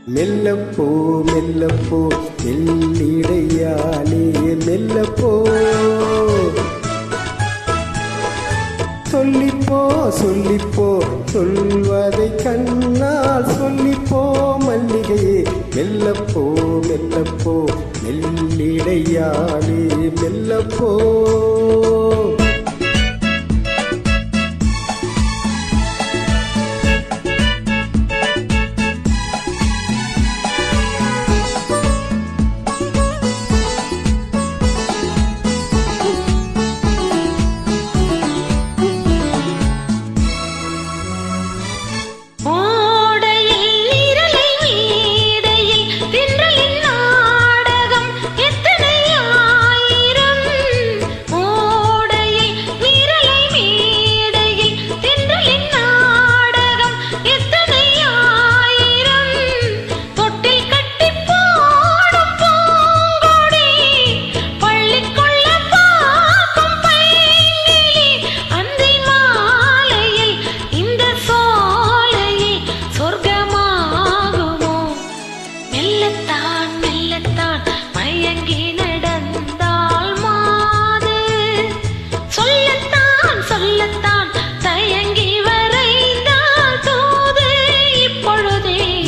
மெல்லப்போ மெல்லப்போ மெல்லிடையாலே மெல்லப்போ சொல்லிப்போ சொல்லிப்போ சொல்வதை கண்ணால் சொல்லிப்போ மல்லிகையே மெல்லப்போ மெல்லப்போ மெல்லிடையாலே மெல்லப்போ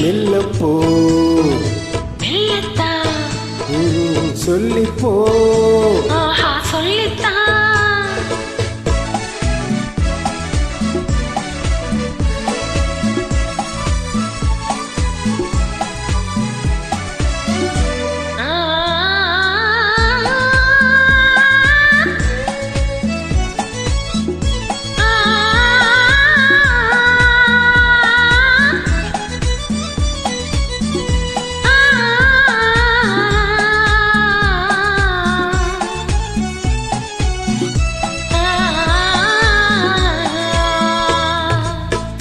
மெல்லப்போ சொல்லிப்போ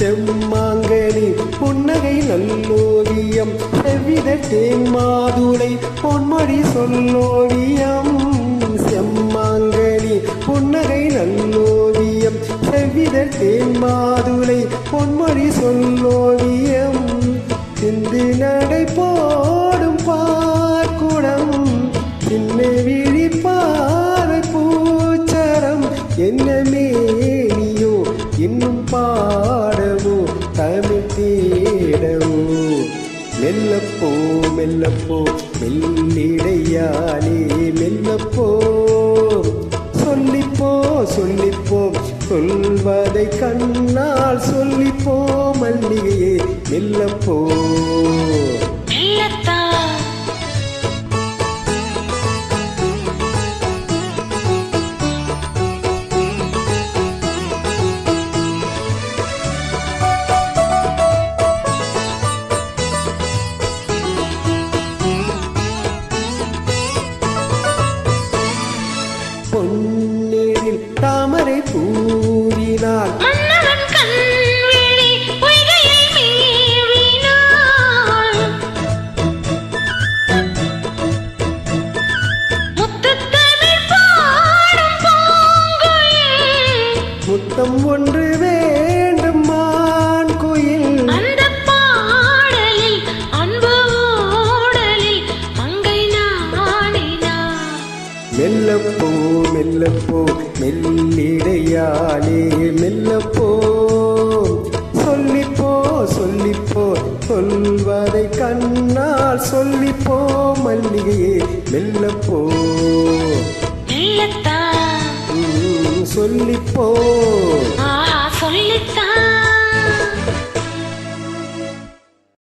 செம்மாங்கனி புன்னகை நல்லோவியம் செவ்வித தேன் மாதுளை பொன்மொழி சொல்லோவியம் செம்மாங்கனி புன்னகை நல்லோவியம் செவ்வித தேன் மாதுளை பொன்மொழி சொல்லோவியம் சிந்து நடை போடும் பார்க்குடம் சின்ன விழி பார்வை பூச்சரம் என்ன மேனியோ இன்னும் பாடவோ தமிழ் தேடவோ மெல்லப்போ மெல்லப்போ மெல்லிடையாலே மெல்லப்போ சொல்லிப்போ சொல்லிப்போ சொல்வதை கண்ணால் சொல்லிப்போ மல்லிகையே மெல்லப்போ பொன்னேரில் தாமரை பூவினாள் முத்தம் ஒன்று வேண்டும் மான் குயில் அந்த பாடலில் அன்பு ஓடலில் மங்கை நாடினா மெல்லப்போ மெல்லப்போ மெல்லிடையாலே மெல்லப்போ சொல்லிப்போ சொல்லிப்போ சொல்வதை கண்ணால் சொல்லிப்போ மல்லிகையே மெல்லப்போ மெல்லத்தான் சொல்லிப்போ